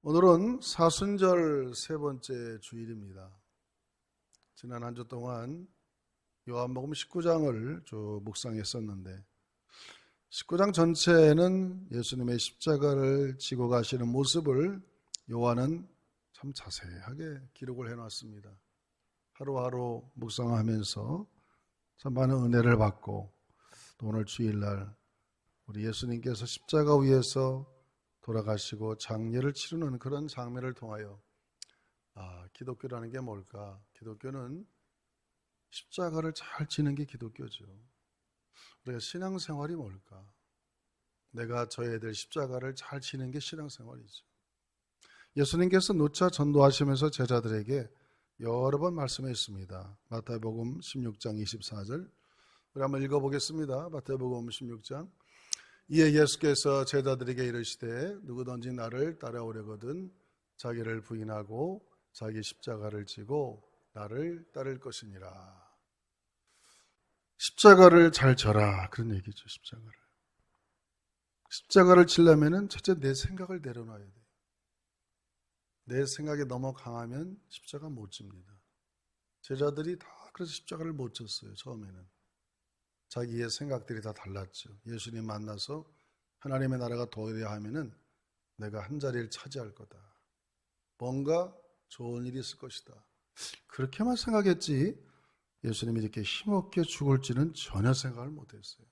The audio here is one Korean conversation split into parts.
오늘은 사순절 세 번째 주일입니다. 지난 한 주 동안 요한복음 19장을 쭉 묵상했었는데 19장 전체에는 예수님의 십자가를 지고 가시는 모습을 요한은 참 자세하게 기록을 해놨습니다. 하루하루 묵상하면서 참 많은 은혜를 받고 또 오늘 주일날 우리 예수님께서 십자가 위에서 돌아가시고 장례를 치르는 그런 장면을 통하여 기독교라는 게 뭘까? 기독교는 십자가를 잘 지는 게 기독교죠. 우리가 신앙생활이 뭘까? 내가 져야 될 십자가를 잘 지는 게 신앙생활이죠. 예수님께서 누차 전도하시면서 제자들에게 여러 번 말씀했습니다. 마태복음 16장 24절 우리 한번 읽어보겠습니다. 마태복음 16장 이에 예수께서 제자들에게 이르시되 누구든지 나를 따라오려거든 자기를 부인하고 자기 십자가를 지고 나를 따를 것이니라. 십자가를 잘 져라 그런 얘기죠. 십자가를 지려면은 첫째 내 생각을 내려놔야 돼요. 내 생각이 너무 강하면 십자가 못 집니다. 제자들이 다 그래서 십자가를 못 졌어요. 처음에는 자기의 생각들이 다 달랐죠. 예수님 만나서 하나님의 나라가 도래야 하면은 내가 한 자리를 차지할 거다. 뭔가 좋은 일이 있을 것이다. 그렇게만 생각했지 예수님이 이렇게 힘없게 죽을지는 전혀 생각을 못했어요.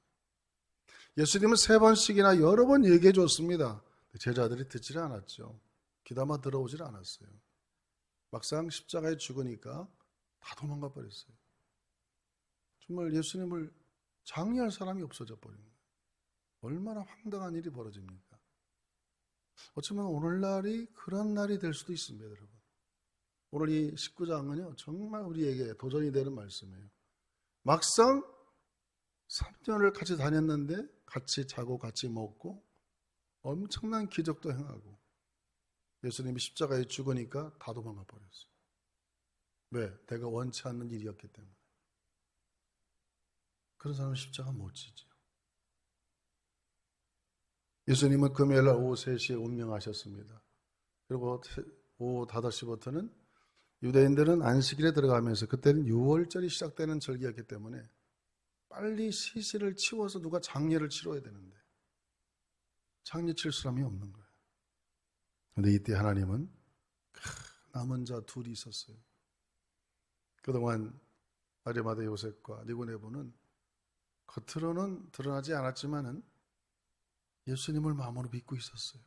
예수님은 세 번씩이나 여러 번 얘기해 줬습니다. 제자들이 듣지를 않았죠. 귀담아 들어오질 않았어요. 막상 십자가에 죽으니까 다 도망가 버렸어요. 정말 예수님을 장례할 사람이 없어져 버린 거예요. 얼마나 황당한 일이 벌어집니까? 어쩌면 오늘날이 그런 날이 될 수도 있습니다, 여러분. 오늘 이 19장은요, 정말 우리에게 도전이 되는 말씀이에요. 막상 3년을 같이 다녔는데 같이 자고 같이 먹고 엄청난 기적도 행하고 예수님이 십자가에 죽으니까 다 도망가 버렸어요. 왜? 내가 원치 않는 일이었기 때문에. 그런 사람은 십자가 못 지죠. 예수님은 금요일날 오후 3시에 운명하셨습니다. 그리고 오후 5시부터는 유대인들은 안식일에 들어가면서 그때는 6월절이 시작되는 절기였기 때문에 빨리 시신을 치워서 누가 장례를 치러야 되는데 장례 칠 사람이 없는 거예요. 그런데 이때 하나님은 남은 자 둘이 있었어요. 그동안 아리마다 요셉과 니고데모는 겉으로는 드러나지 않았지만은 예수님을 마음으로 믿고 있었어요.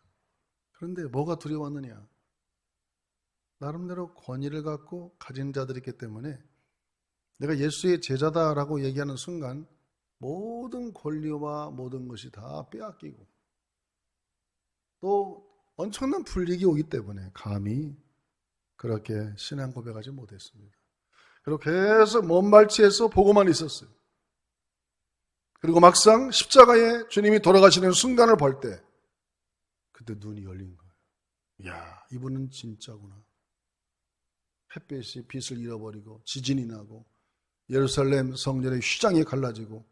그런데 뭐가 두려웠느냐? 나름대로 권위를 갖고 가진 자들이기 때문에 내가 예수의 제자다라고 얘기하는 순간 모든 권리와 모든 것이 다 빼앗기고 또 엄청난 불이익이 오기 때문에 감히 그렇게 신앙 고백하지 못했습니다. 그리고 계속 먼 발치에서 보고만 있었어요. 그리고 막상 십자가에 주님이 돌아가시는 순간을 볼 때 그때 눈이 열린 거예요. 야, 이분은 진짜구나. 햇빛이 빛을 잃어버리고 지진이 나고 예루살렘 성전의 휘장이 갈라지고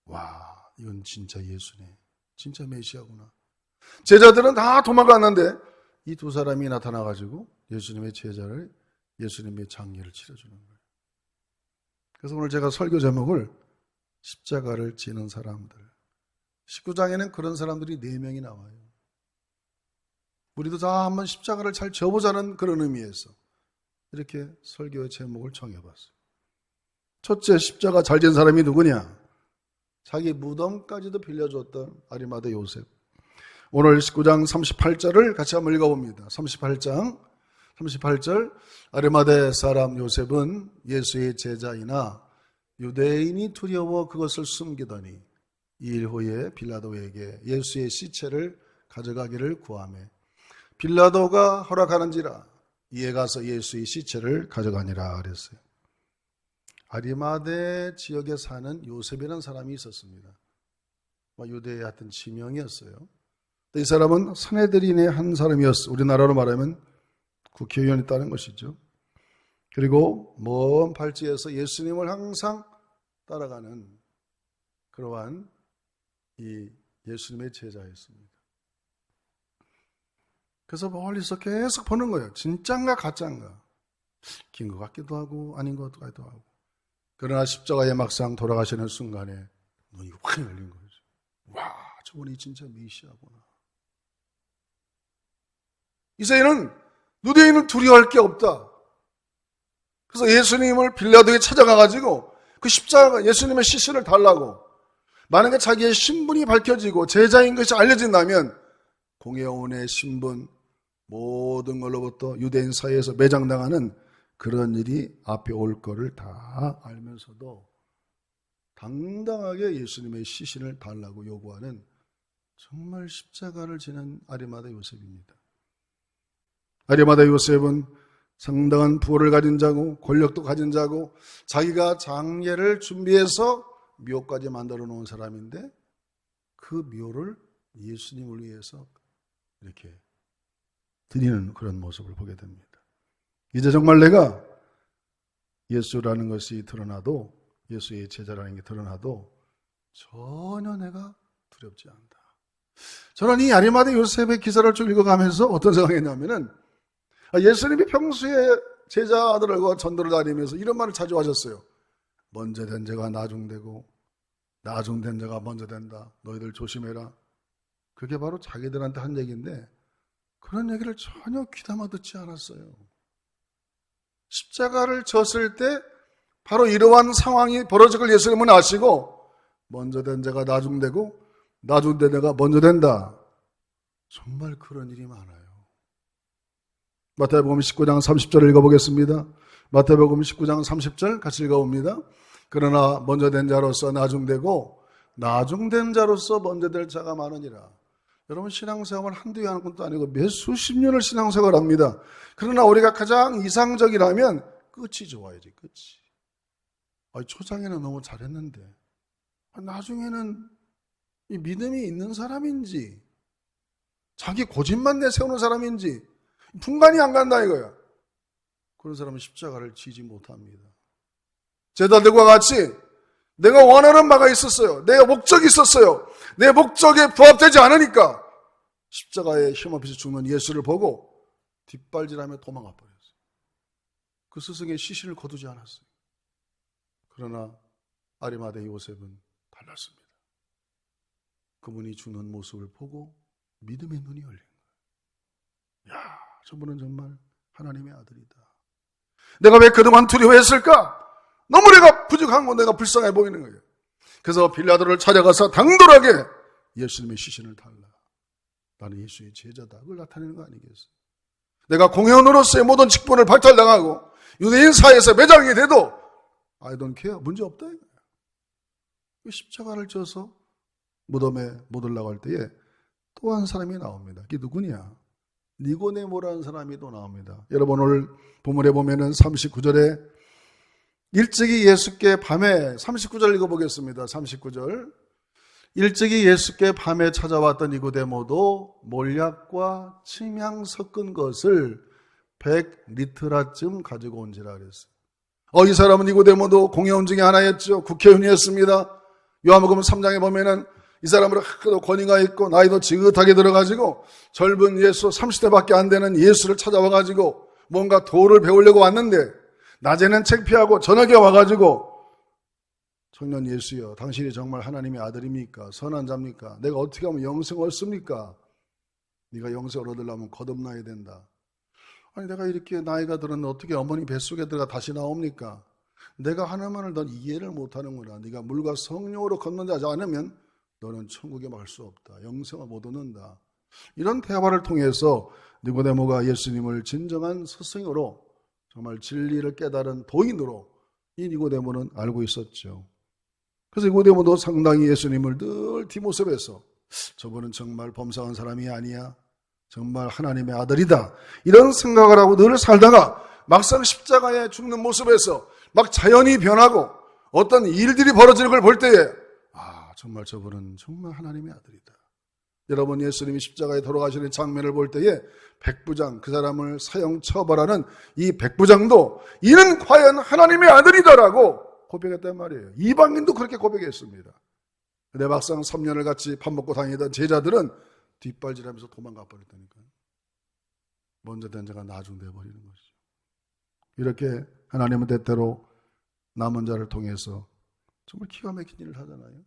와, 이건 진짜 예수네. 진짜 메시아구나. 제자들은 다 도망갔는데 이 두 사람이 나타나가지고 예수님의 제자를 예수님의 장례를 치러주는 거예요. 그래서 오늘 제가 설교 제목을 십자가를 지는 사람들. 19장에는 그런 사람들이 4명이 나와요. 우리도 다 한번 십자가를 잘 져보자는 그런 의미에서 이렇게 설교의 제목을 정해봤어요. 첫째, 십자가 잘 진 사람이 누구냐? 자기 무덤까지도 빌려줬던 아리마다 요셉. 오늘 19장 38절을 같이 한번 읽어봅니다. 38장 38절 아리마다 사람 요셉은 예수의 제자이나 유대인이 두려워 그것을 숨기더니 2일 후에 빌라도에게 예수의 시체를 가져가기를 구하매 빌라도가 허락하는지라 이에 가서 예수의 시체를 가져가니라 그랬어요. 아리마대 지역에 사는 요셉이라는 사람이 있었습니다. 유대의 하여튼 지명이었어요. 이 사람은 산헤드린의 한 사람이었어요. 우리나라로 말하면 국회의원이었다는 것이죠. 그리고 먼 발치에서 예수님을 항상 따라가는 그러한 이 예수님의 제자였습니다. 그래서 멀리서 계속 보는 거예요. 진짠가 가짠가. 긴 것 같기도 하고 아닌 것 같기도 하고. 그러나 십자가에 막상 돌아가시는 순간에 눈이 확 열린 거죠. 와, 저분이 진짜 메시아구나. 이제는 유대인은 두려워할 게 없다. 그래서 예수님을 빌라도에 찾아가가지고 그 십자가 예수님의 시신을 달라고, 만약에 자기의 신분이 밝혀지고 제자인 것이 알려진다면 공회원의 신분 모든 걸로부터 유대인 사이에서 매장당하는 그런 일이 앞에 올 거를 다 알면서도 당당하게 예수님의 시신을 달라고 요구하는 정말 십자가를 지는 아리마다 요셉입니다. 아리마다 요셉은 상당한 부를 가진 자고 권력도 가진 자고 자기가 장례를 준비해서 묘까지 만들어 놓은 사람인데 그 묘를 예수님을 위해서 이렇게 드리는 그런 모습을 보게 됩니다. 이제 정말 내가 예수라는 것이 드러나도, 예수의 제자라는 게 드러나도 전혀 내가 두렵지 않다. 저는 이 아리마다 요셉의 기사를 쭉 읽어가면서 어떤 생각이 했냐면은, 예수님이 평소에 제자들과 전도를 다니면서 이런 말을 자주 하셨어요. 먼저 된 자가 나중되고 나중된 자가 먼저 된다. 너희들 조심해라. 그게 바로 자기들한테 한 얘기인데 그런 얘기를 전혀 귀담아 듣지 않았어요. 십자가를 졌을 때 바로 이러한 상황이 벌어질 걸 예수님은 아시고 먼저 된 자가 나중되고 나중된 자가 먼저 된다. 정말 그런 일이 많아요. 마태복음 19장 30절을 읽어보겠습니다. 마태복음 19장 30절 같이 읽어봅니다. 그러나 먼저 된 자로서 나중되고 나중된 자로서 먼저 될 자가 많으니라. 여러분, 신앙생활 한두 해 하는 것도 아니고 몇 수십 년을 신앙생활을 합니다. 그러나 우리가 가장 이상적이라면 끝이 좋아야지, 끝이. 초장에는 너무 잘했는데 나중에는 이 믿음이 있는 사람인지 자기 고집만 내세우는 사람인지 분간이 안 간다 이거야. 그런 사람은 십자가를 지지 못합니다. 제자들과 같이 내가 원하는 바가 있었어요. 내 목적이 있었어요. 내 목적에 부합되지 않으니까 십자가에 힘없이 죽는 예수를 보고 뒷발질하며 도망가 버렸어요. 그 스승의 시신을 거두지 않았어요. 그러나 아리마대 요셉은 달랐습니다. 그분이 죽는 모습을 보고 믿음의 눈이 열린 거예요. 야, 저분은 정말 하나님의 아들이다. 내가 왜 그동안 두려워했을까? 너무 내가 부족한 거, 내가 불쌍해 보이는 거예요. 그래서 빌라도를 찾아가서 당돌하게 예수님의 시신을 달라. 나는 예수의 제자다. 그걸 나타내는 거 아니겠어요? 내가 공회원으로서의 모든 직분을 박탈당하고 유대인 사이에서 매장이 돼도 I don't care. 문제 없다 이거예요. 십자가를 져서 무덤에 못 올라갈 때에 또 한 사람이 나옵니다. 그게 누구냐? 니고데모라는 사람이 또 나옵니다. 여러분, 오늘 본문에 보면은 39절에 일찍이 예수께 밤에, 39절 읽어보겠습니다. 39절. 일찍이 예수께 밤에 찾아왔던 니고데모도 몰약과 침향 섞은 것을 100리트라쯤 가지고 온지라 그랬어요. 이 사람은 니고데모도 공회원 중에 하나였죠. 국회의원이었습니다. 요한복음 3장에 보면은 이 사람으로 하도 권위가 있고 나이도 지긋하게 들어가지고 젊은 예수 30대밖에 안 되는 예수를 찾아와가지고 뭔가 도를 배우려고 왔는데 낮에는 창피하고 저녁에 와가지고 청년 예수여, 당신이 정말 하나님의 아들입니까? 선한 자입니까? 내가 어떻게 하면 영생을 얻습니까? 네가 영생을 얻으려면 거듭나야 된다. 아니, 내가 이렇게 나이가 들었는데 어떻게 어머니 뱃속에 들어가 다시 나옵니까? 내가 하는 말을 넌 이해를 못하는구나. 네가 물과 성령으로 건너지 않으면 너는 천국에 갈 수 없다. 영생을 못 얻는다. 이런 대화를 통해서 니고데모가 예수님을 진정한 스승으로, 정말 진리를 깨달은 도인으로 이 니고데모는 알고 있었죠. 그래서 니고데모도 상당히 예수님을 늘 뒷모습에서 저분은 정말 범상한 사람이 아니야, 정말 하나님의 아들이다, 이런 생각을 하고 늘 살다가 막상 십자가에 죽는 모습에서 막 자연이 변하고 어떤 일들이 벌어지는 걸 볼 때에 정말 저분은 정말 하나님의 아들이다. 여러분, 예수님이 십자가에 돌아가시는 장면을 볼 때에 백부장, 그 사람을 사형 처벌하는 이 백부장도 이는 과연 하나님의 아들이다라고 고백했단 말이에요. 이방인도 그렇게 고백했습니다. 근데 막상 3년을 같이 밥 먹고 다니던 제자들은 뒷발질하면서 도망가 버렸다니까요. 먼저 된 자가 나중돼 버리는 것이죠. 이렇게 하나님은 때때로 남은 자를 통해서 정말 기가 막힌 일을 하잖아요.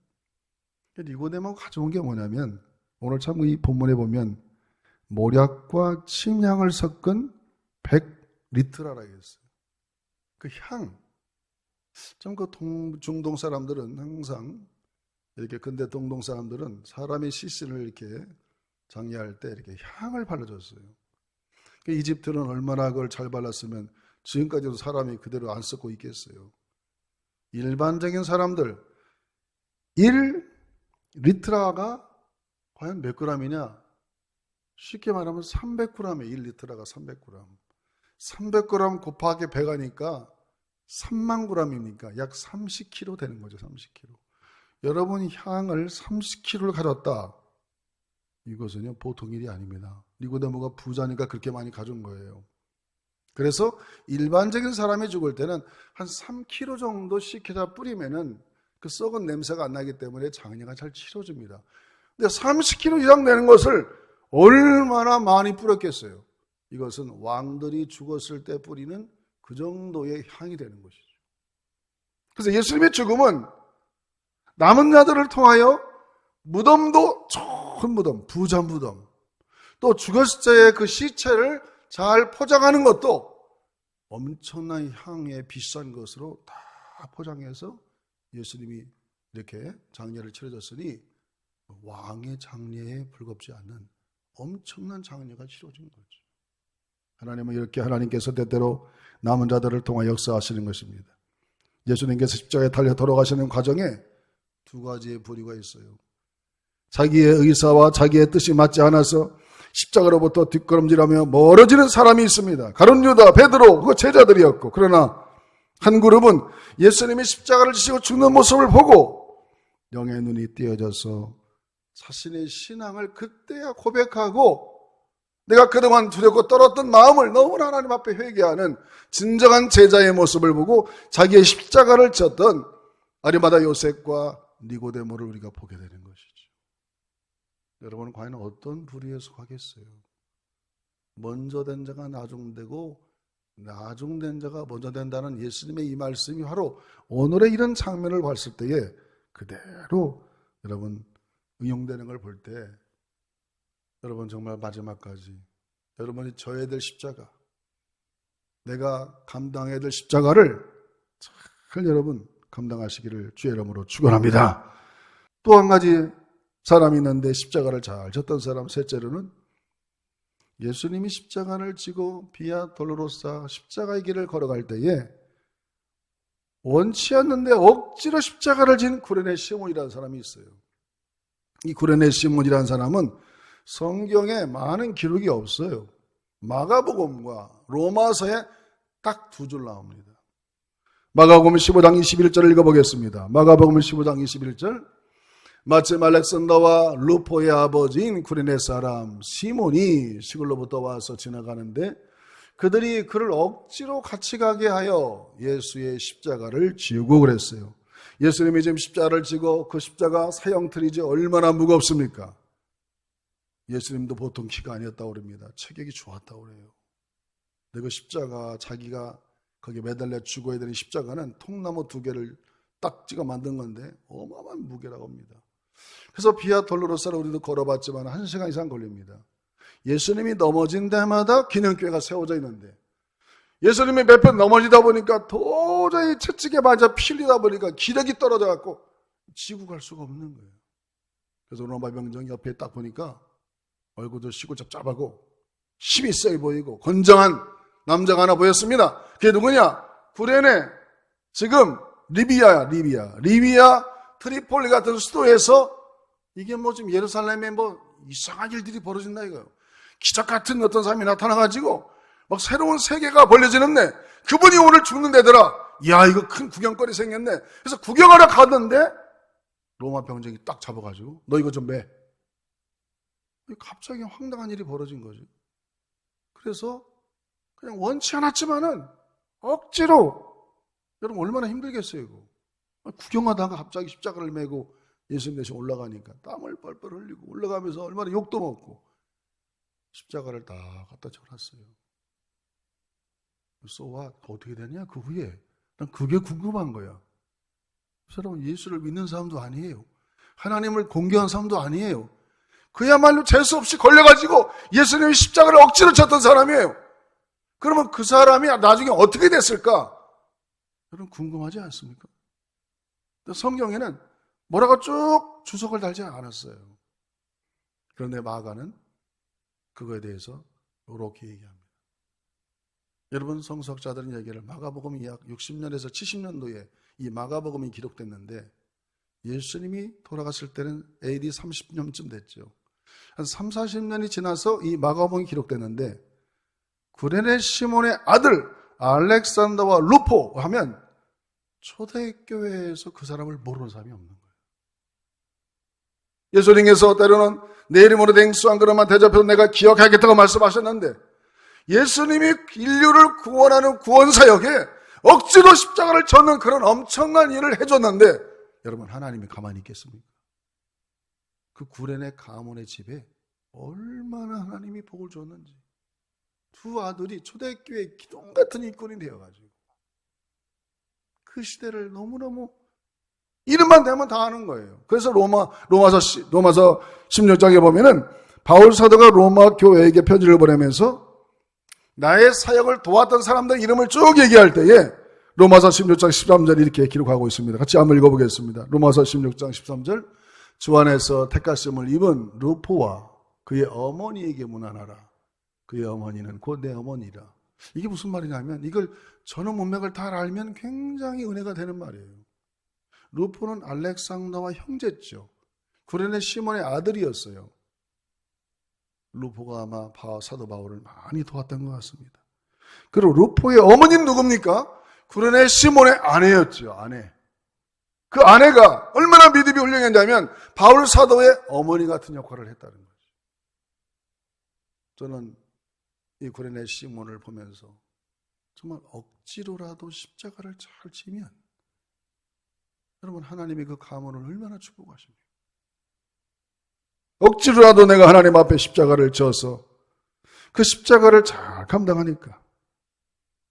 니고데모가 가져온 게 뭐냐면 오늘 참 이 본문에 보면 모략과 침향을 섞은 100리트라라고 했어요. 그 향, 참 그 중동 사람들은 항상 이렇게 근대 동동 사람들은 사람의 시신을 이렇게 장례할 때 이렇게 향을 발라줬어요. 이집트는 얼마나 그걸 잘 발랐으면 지금까지도 사람이 그대로 안 썩고 있겠어요. 일반적인 사람들 1리트라가 과연 몇 g이냐? 쉽게 말하면 300g에 1리트라가 300g. 300g 곱하기 100하니까 3만 g이니까 약 30kg 되는 거죠. 30kg. 여러분이 향을 30kg를 가졌다. 이것은요 보통 일이 아닙니다. 니고데모가 부자니까 그렇게 많이 가져온 거예요. 그래서 일반적인 사람이 죽을 때는 한 3kg 정도씩 해서 뿌리면은 그 썩은 냄새가 안 나기 때문에 장례가 잘 치러집니다. 근데 30kg 이상 되는 것을 얼마나 많이 뿌렸겠어요. 이것은 왕들이 죽었을 때 뿌리는 그 정도의 향이 되는 것이죠. 그래서 예수님의 죽음은 남은 자들을 통하여 무덤도 좋은 무덤, 부자 무덤, 또 죽었을 때의 그 시체를 잘 포장하는 것도 엄청난 향에 비싼 것으로 다 포장해서 예수님이 이렇게 장례를 치러졌으니 왕의 장례에 불겁지 않는 엄청난 장례가 치러진 거죠. 하나님은 이렇게 하나님께서 때때로 남은 자들을 통하여 역사하시는 것입니다. 예수님께서 십자가에 달려 돌아가시는 과정에 두 가지의 부류가 있어요. 자기의 의사와 자기의 뜻이 맞지 않아서 십자가로부터 뒷걸음질하며 멀어지는 사람이 있습니다. 가룟 유다, 베드로, 그 제자들이었고, 그러나 한 그룹은 예수님이 십자가를 지시고 죽는 모습을 보고 영의 눈이 띄어져서 자신의 신앙을 그때야 고백하고 내가 그동안 두렵고 떨었던 마음을 너무나 하나님 앞에 회개하는 진정한 제자의 모습을 보고 자기의 십자가를 졌던 아리마다 요셉과 니고데모를 우리가 보게 되는 것이죠. 여러분은 과연 어떤 부류에 속하겠어요? 먼저 된 자가 나중되고 나중된 자가 먼저 된다는 예수님의 이 말씀이 바로 오늘의 이런 장면을 봤을 때에 그대로 여러분 응용되는 걸 볼 때 여러분 정말 마지막까지 여러분이 져야 될 십자가, 내가 감당해야 될 십자가를 잘 여러분 감당하시기를 주의 이름으로 축원합니다. 또 한 가지 사람이 있는데 십자가를 잘 졌던 사람, 셋째로는 예수님이 십자가를 지고 비아 돌로로사 십자가의 길을 걸어갈 때에 원치 않는데 억지로 십자가를 진 구레네 시몬이라는 사람이 있어요. 이 구레네 시몬이라는 사람은 성경에 많은 기록이 없어요. 마가복음과 로마서에 딱 두 줄 나옵니다. 마가복음 15장 21절을 읽어보겠습니다. 마가복음 15장 21절. 마침 알렉산더와 루포의 아버지인 구레네 사람 시몬이 시골로부터 와서 지나가는데 그들이 그를 억지로 같이 가게 하여 예수의 십자가를 지우고 그랬어요. 예수님이 지금 십자가를 지고 그 십자가 사형틀이지 얼마나 무겁습니까? 예수님도 보통 키가 아니었다고 그럽니다. 체격이 좋았다고 그래요. 근데 그 십자가 자기가 거기에 매달려 죽어야 되는 십자가는 통나무 2개를 딱 찍어 만든 건데 어마어마한 무게라고 합니다. 그래서 비아 돌로로사를 우리도 걸어봤지만 1시간 이상 걸립니다. 예수님이 넘어진 데마다 기념교회가 세워져 있는데 예수님이 몇 번 넘어지다 보니까 도저히 채찍에 맞아 피 흘리다 보니까 기력이 떨어져 갖고 지고 갈 수가 없는 거예요. 그래서 로마 병정 옆에 딱 보니까 얼굴도 시골잡잡하고 힘이 세 보이고 건장한 남자가 하나 보였습니다. 그게 누구냐? 구레네. 지금 리비아 트리폴리 같은 수도에서 이게 뭐 지금 예루살렘에 뭐 이상한 일들이 벌어진다 이거예요. 기적 같은 어떤 사람이 나타나가지고 막 새로운 세계가 벌려지는데 그분이 오늘 죽는데더라. 이야 이거 큰 구경거리 생겼네. 그래서 구경하러 갔는데 로마 병정이 딱 잡아가지고 너 이거 좀 매. 갑자기 황당한 일이 벌어진 거죠. 그래서 그냥 원치 않았지만은 억지로 여러분 얼마나 힘들겠어요 이거. 구경하다가 갑자기 십자가를 메고 예수님 대신 올라가니까 땀을 뻘뻘 흘리고 올라가면서 얼마나 욕도 먹고 십자가를 다 갖다 적어놨어요. 소와 어떻게 되냐? 그 후에 난 그게 궁금한 거야. 그 사람은 예수를 믿는 사람도 아니에요. 하나님을 공경한 사람도 아니에요. 그야말로 재수 없이 걸려가지고 예수님의 십자가를 억지로 쳤던 사람이에요. 그러면 그 사람이 나중에 어떻게 됐을까? 여러분 궁금하지 않습니까? 성경에는 뭐라고 쭉 주석을 달지 않았어요. 그런데 마가는 그거에 대해서 이렇게 얘기합니다. 여러분 성서학자들은 얘기를 마가복음이 약 60년에서 70년도에 이 마가복음이 기록됐는데 예수님이 돌아갔을 때는 AD 30년쯤 됐죠. 한 3, 40년이 지나서 이 마가복음이 기록됐는데 구레네 시몬의 아들 알렉산더와 루포 하면 초대교회에서 그 사람을 모르는 사람이 없는 거예요. 예수님께서 때로는 내 이름으로 맹수 한 그릇만 대접해서 내가 기억하겠다고 말씀하셨는데 예수님이 인류를 구원하는 구원사역에 억지로 십자가를 졌는 그런 엄청난 일을 해줬는데 여러분 하나님이 가만히 있겠습니까? 그 구레네 가문의 집에 얼마나 하나님이 복을 줬는지 두 아들이 초대교회 기둥 같은 일꾼이 되어가지고 그 시대를 너무너무 이름만 대면 다 아는 거예요. 그래서 로마서 16장에 보면은 바울 사도가 로마 교회에게 편지를 보내면서 나의 사역을 도왔던 사람들 이름을 쭉 얘기할 때에 로마서 16장 13절 이렇게 기록하고 있습니다. 같이 한번 읽어보겠습니다. 로마서 16장 13절 주 안에서 택하심을 입은 루포와 그의 어머니에게 문안하라. 그의 어머니는 곧 내 어머니라. 이게 무슨 말이냐면 이걸 전후 문맥을 다 알면 굉장히 은혜가 되는 말이에요. 루포는 알렉산더와 형제죠. 구레네 시몬의 아들이었어요. 루포가 아마 사도 바울을 많이 도왔던 것 같습니다. 그리고 루포의 어머니는 누굽니까? 구레네 시몬의 아내였죠. 아내. 그 아내가 얼마나 믿음이 훌륭했냐면 바울 사도의 어머니 같은 역할을 했다는 거죠. 저는 이 구레네 시몬을 보면서 정말 억지로라도 십자가를 잘 지면 여러분 하나님이 그 가문을 얼마나 축복하십니까? 억지로라도 내가 하나님 앞에 십자가를 져서 그 십자가를 잘 감당하니까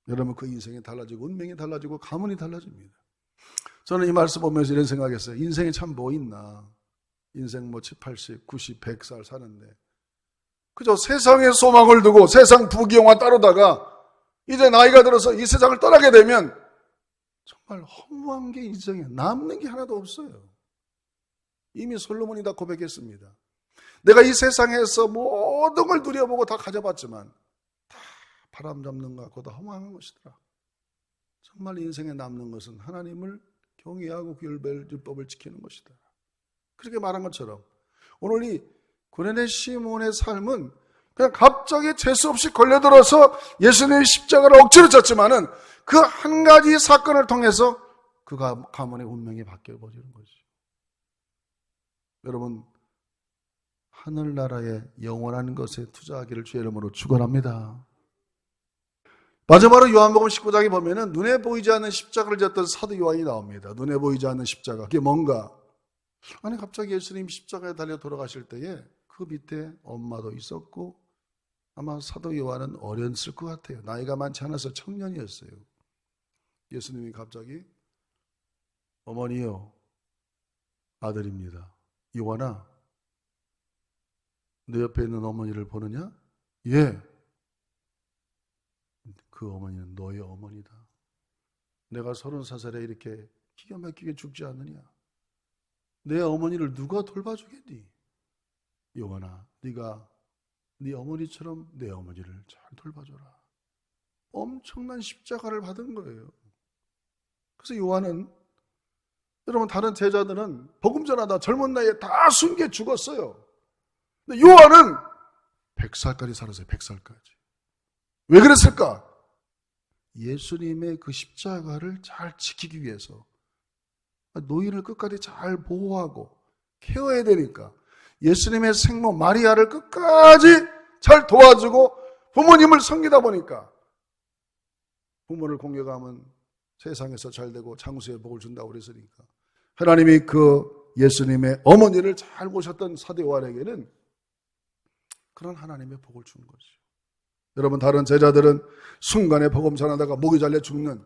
여러분 그 인생이 달라지고 운명이 달라지고 가문이 달라집니다. 저는 이 말씀 보면서 이런 생각했어요. 인생에 참 뭐 있나. 인생 뭐 70, 80, 90, 100살 사는데 그저 세상의 소망을 두고 세상 부귀영화 따르다가 이제 나이가 들어서 이 세상을 떠나게 되면 정말 허무한 게 인생에 남는 게 하나도 없어요. 이미 솔로몬이 다 고백했습니다. 내가 이 세상에서 모든 걸 누려보고 다 가져봤지만 다 바람 잡는 것 같고 다 허무한 것이더라. 정말 인생에 남는 것은 하나님을 경외하고 그 율법을 지키는 것이다. 그렇게 말한 것처럼 오늘 이 구레네 시몬의 삶은 그냥 갑자기 재수 없이 걸려들어서 예수님의 십자가를 억지로 졌지만은 그 한 가지 사건을 통해서 그 가문의 운명이 바뀌어버리는 거죠. 여러분 하늘나라의 영원한 것에 투자하기를 주의 이름으로 축원합니다. 마지막으로 요한복음 19장에 보면은 눈에 보이지 않는 십자가를 졌던 사도 요한이 나옵니다. 눈에 보이지 않는 십자가. 그게 뭔가? 아니 갑자기 예수님 십자가에 달려 돌아가실 때에 그 밑에 엄마도 있었고 아마 사도 요한은 어렸을 것 같아요. 나이가 많지 않아서 청년이었어요. 예수님이 갑자기 어머니요 아들입니다. 요한아 내 옆에 있는 어머니를 보느냐? 예. 그 어머니는 너의 어머니다. 내가 34살에 이렇게 기가 막히게 죽지 않느냐? 내 어머니를 누가 돌봐주겠니? 요한아, 네가 네 어머니처럼 내 어머니를 잘 돌봐줘라. 엄청난 십자가를 받은 거예요. 그래서 요한은 여러분 다른 제자들은 복음 전하다 젊은 나이에 다 숨겨 죽었어요. 근데 요한은 100살까지 살았어요. 100살까지. 왜 그랬을까? 예수님의 그 십자가를 잘 지키기 위해서 노인을 끝까지 잘 보호하고 케어해야 되니까 예수님의 생모 마리아를 끝까지 잘 도와주고 부모님을 섬기다 보니까 부모를 공경하면 세상에서 잘 되고 장수의 복을 준다고 그랬으니까 하나님이 그 예수님의 어머니를 잘 모셨던 사도 요한에게는 그런 하나님의 복을 주는 거죠. 여러분, 다른 제자들은 순간에 복음 전하다가 목이 잘려 죽는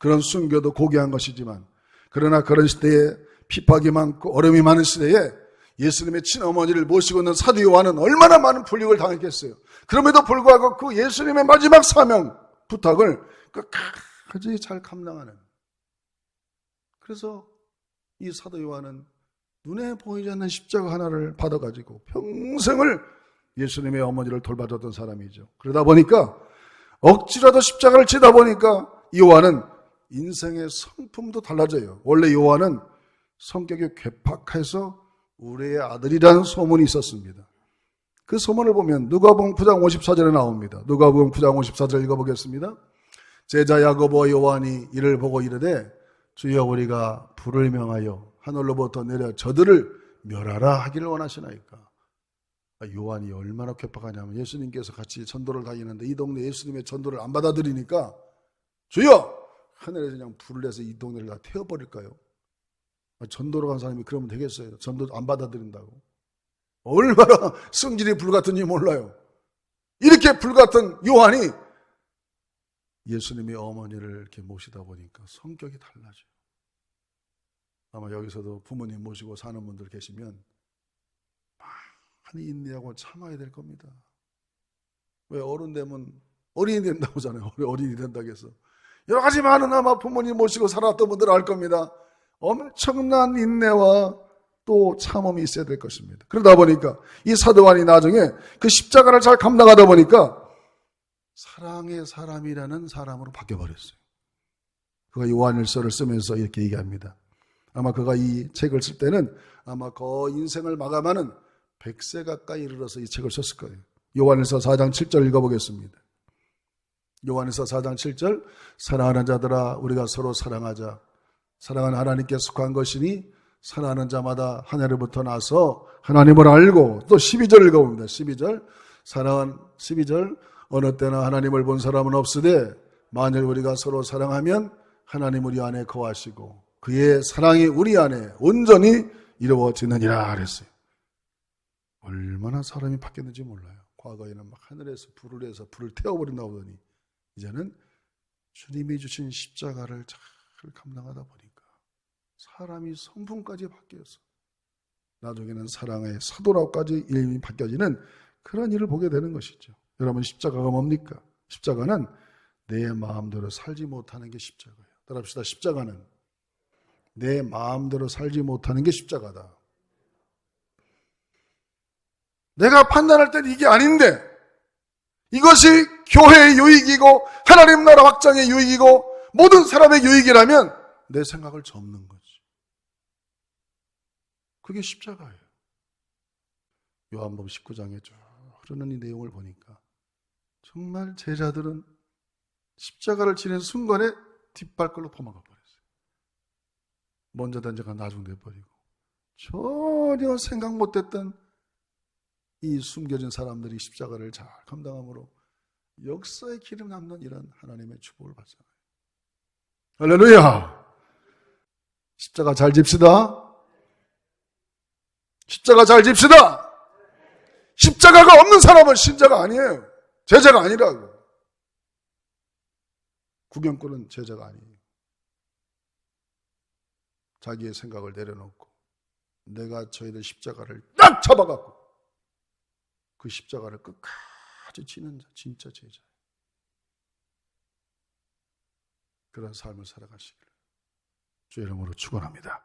그런 순교도 고귀한 것이지만, 그러나 그런 시대에 핍박이 많고 어려움이 많은 시대에 예수님의 친어머니를 모시고 있는 사도 요한은 얼마나 많은 불이익을 당했겠어요. 그럼에도 불구하고 그 예수님의 마지막 사명, 부탁을 끝까지 잘 감당하는. 그래서 이 사도 요한은 눈에 보이지 않는 십자가 하나를 받아가지고 평생을 예수님의 어머니를 돌봐줬던 사람이죠. 그러다 보니까 억지라도 십자가를 지다 보니까 요한은 인생의 성품도 달라져요. 원래 요한은 성격이 괴팍해서 우리의 아들이라는 소문이 있었습니다. 그 소문을 보면 누가복음 9장 54절에 나옵니다. 누가복음 9장 54절 읽어보겠습니다. 제자 야고보와 요한이 이를 보고 이르되 주여 우리가 불을 명하여 하늘로부터 내려 저들을 멸하라 하기를 원하시나이까. 요한이 얼마나 괴팍하냐면 예수님께서 같이 전도를 다니는데 이 동네 예수님의 전도를 안 받아들이니까 주여 하늘에서 그냥 불을 내서 이 동네를 다 태워버릴까요? 전도로 간 사람이 그러면 되겠어요? 전도 안 받아들인다고. 얼마나 성질이 불같은지 몰라요. 이렇게 불같은 요한이 예수님의 어머니를 이렇게 모시다 보니까 성격이 달라져요. 아마 여기서도 부모님 모시고 사는 분들 계시면 많이 인내하고 참아야 될 겁니다. 왜 어른 되면 어린이 된다고 하잖아요. 어린이 된다고 해서. 여러 가지 많은 아마 부모님 모시고 살았던 분들 알 겁니다. 엄청난 인내와 또 참음이 있어야 될 것입니다. 그러다 보니까 이 사도 요한이 나중에 그 십자가를 잘 감당하다 보니까 사랑의 사람이라는 사람으로 바뀌어버렸어요. 그가 요한일서를 쓰면서 이렇게 얘기합니다. 아마 그가 이 책을 쓸 때는 아마 거의 인생을 마감하는 100세 가까이 이르러서 이 책을 썼을 거예요. 요한일서 4장 7절 읽어보겠습니다. 요한일서 4장 7절 사랑하는 자들아 우리가 서로 사랑하자. 사랑은 하나님께 속한 것이니 사랑하는 자마다 하늘로부터 나서 하나님을 알고 또 12절 읽어봅니다. 12절 사랑은 12절 어느 때나 하나님을 본 사람은 없으되 만일 우리가 서로 사랑하면 하나님 우리 안에 거하시고 그의 사랑이 우리 안에 온전히 이루어지느니라 그랬어요. 얼마나 사람이 바뀌었는지 몰라요. 과거에는 막 하늘에서 불을 해서 불을 태워버린다고 하더니 이제는 주님이 주신 십자가를 잘 감당하다 보니까 사람이 성품까지 바뀌었어. 나중에는 사랑의 사도라고까지 이름이 바뀌어지는 그런 일을 보게 되는 것이죠. 여러분 십자가가 뭡니까? 십자가는 내 마음대로 살지 못하는 게 십자가예요. 따라합시다. 십자가는 내 마음대로 살지 못하는 게 십자가다. 내가 판단할 땐 이게 아닌데 이것이 교회의 유익이고 하나님 나라 확장의 유익이고 모든 사람의 유익이라면 내 생각을 접는 거지. 그게 십자가예요. 요한복음 19장에 쭉 흐르는 이 내용을 보니까 정말 제자들은 십자가를 지는 순간에 뒷발걸로 퍼먹어 버렸어요. 먼저 된 자가 나중돼 버리고 전혀 생각 못했던 이 숨겨진 사람들이 십자가를 잘 감당함으로 역사의 기름 남는 이런 하나님의 축복을 받잖아요. 할렐루야! 십자가 잘 집시다. 십자가 잘 집시다. 십자가가 없는 사람은 신자가 아니에요. 제자가 아니라고. 구경꾼은 제자가 아니에요. 자기의 생각을 내려놓고 내가 저희들 십자가를 딱 잡아갖고 그 십자가를 끝까지 지는 자, 진짜 제자예요. 그런 삶을 살아가시기를 주의 이름으로 축원합니다.